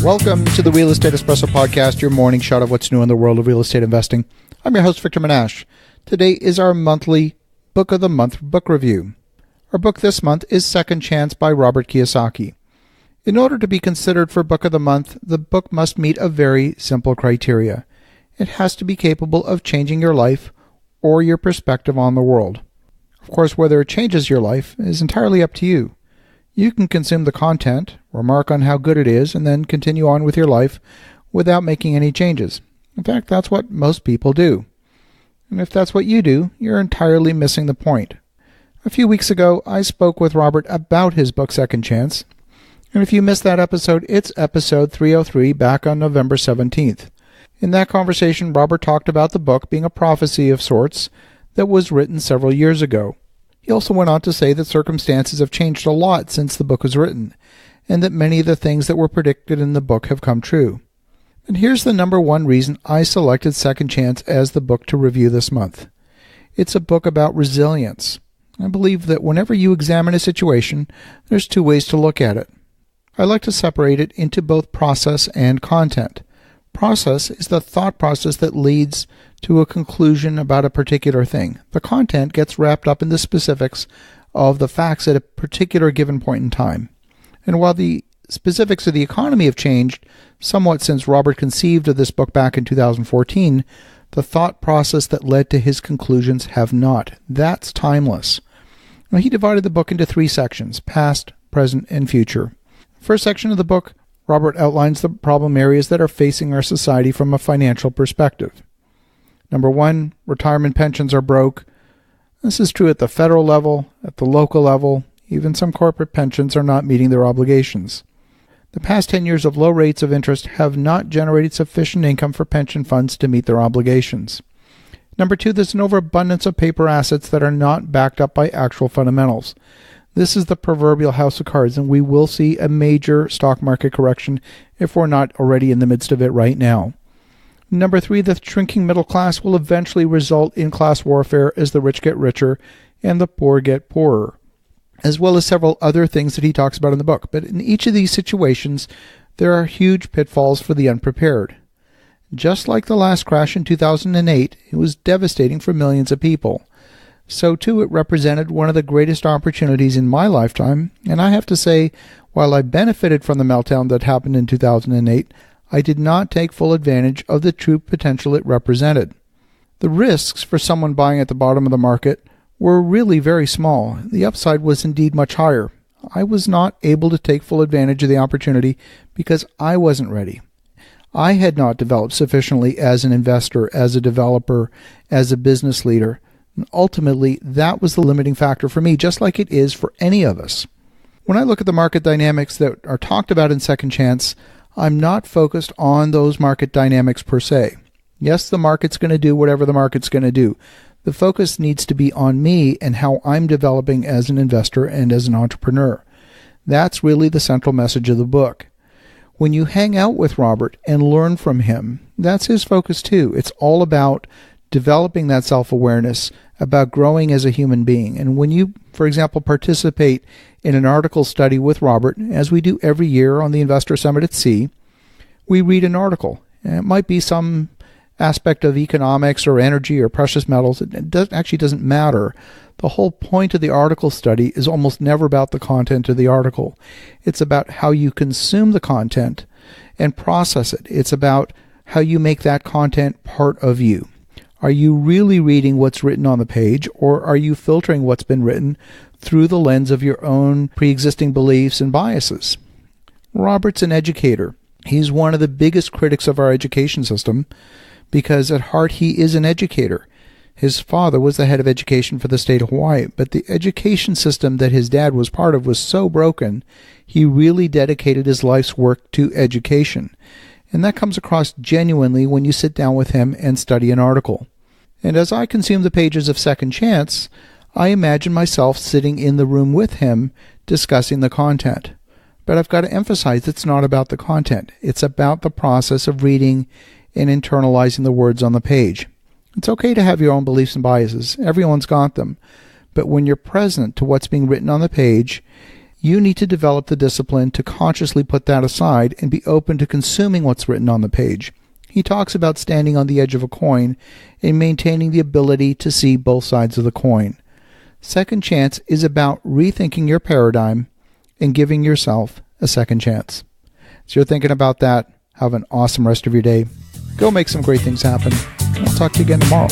Welcome to the Real Estate Espresso Podcast, your morning shot of what's new in the world of real estate investing. I'm your host, Victor Menashe. Today is our monthly Book of the Month book review. Our book this month is Second Chance by Robert Kiyosaki. In order to be considered for Book of the Month, the book must meet a very simple criteria. It has to be capable of changing your life or your perspective on the world. Of course, whether it changes your life is entirely up to you. You can consume the content, remark on how good it is, and then continue on with your life without making any changes. In fact, that's what most people do. And if that's what you do, you're entirely missing the point. A few weeks ago, I spoke with Robert about his book, Second Chance. And if you missed that episode, it's episode 303 back on November 17th. In that conversation, Robert talked about the book being a prophecy of sorts that was written several years ago. He also went on to say that circumstances have changed a lot since the book was written, and that many of the things that were predicted in the book have come true. And here's the number one reason I selected Second Chance as the book to review this month. It's a book about resilience. I believe that whenever you examine a situation, there's two ways to look at it. I like to separate it into both process and content. Process is the thought process that leads to a conclusion about a particular thing. The content gets wrapped up in the specifics of the facts at a particular given point in time. And while the specifics of the economy have changed somewhat since Robert conceived of this book back in 2014, the thought process that led to his conclusions have not. That's timeless. Now, he divided the book into three sections: past, present, and future. First section of the book, Robert outlines the problem areas that are facing our society from a financial perspective. Number one, retirement pensions are broke. This is true at the federal level, at the local level. Even some corporate pensions are not meeting their obligations. The past 10 years of low rates of interest have not generated sufficient income for pension funds to meet their obligations. Number two, there's an overabundance of paper assets that are not backed up by actual fundamentals. This is the proverbial house of cards, and we will see a major stock market correction if we're not already in the midst of it right now. Number three, the shrinking middle class will eventually result in class warfare as the rich get richer and the poor get poorer, as well as several other things that he talks about in the book. But in each of these situations, there are huge pitfalls for the unprepared. Just like the last crash in 2008, it was devastating for millions of people. So too, it represented one of the greatest opportunities in my lifetime, and I have to say, while I benefited from the meltdown that happened in 2008, I did not take full advantage of the true potential it represented. The risks for someone buying at the bottom of the market were really very small. The upside was indeed much higher. I was not able to take full advantage of the opportunity because I wasn't ready. I had not developed sufficiently as an investor, as a developer, as a business leader. And ultimately, that was the limiting factor for me, just like it is for any of us. When I look at the market dynamics that are talked about in Second Chance, I'm not focused on those market dynamics per se. Yes, the market's going to do whatever the market's going to do. The focus needs to be on me and how I'm developing as an investor and as an entrepreneur. That's really the central message of the book. When you hang out with Robert and learn from him, that's his focus too. It's all about developing that self-awareness, about growing as a human being. And when you, for example, participate in an article study with Robert, as we do every year on the Investor Summit at Sea, we read an article. And it might be some aspect of economics or energy or precious metals. It actually doesn't matter. The whole point of the article study is almost never about the content of the article. It's about how you consume the content and process it. It's about how you make that content part of you. Are you really reading what's written on the page, or are you filtering what's been written through the lens of your own pre-existing beliefs and biases? Robert's an educator. He's one of the biggest critics of our education system because at heart he is an educator. His father was the head of education for the state of Hawaii, but the education system that his dad was part of was so broken, he really dedicated his life's work to education. And that comes across genuinely when you sit down with him and study an article. And as I consume the pages of Second Chance, I imagine myself sitting in the room with him discussing the content. But I've got to emphasize it's not about the content. It's about the process of reading and internalizing the words on the page. It's okay to have your own beliefs and biases. Everyone's got them. But when you're present to what's being written on the page you need to develop the discipline to consciously put that aside and be open to consuming what's written on the page. He talks about standing on the edge of a coin and maintaining the ability to see both sides of the coin. Second chance is about rethinking your paradigm and giving yourself a second chance. So you're thinking about that. Have an awesome rest of your day. Go make some great things happen. I'll talk to you again tomorrow.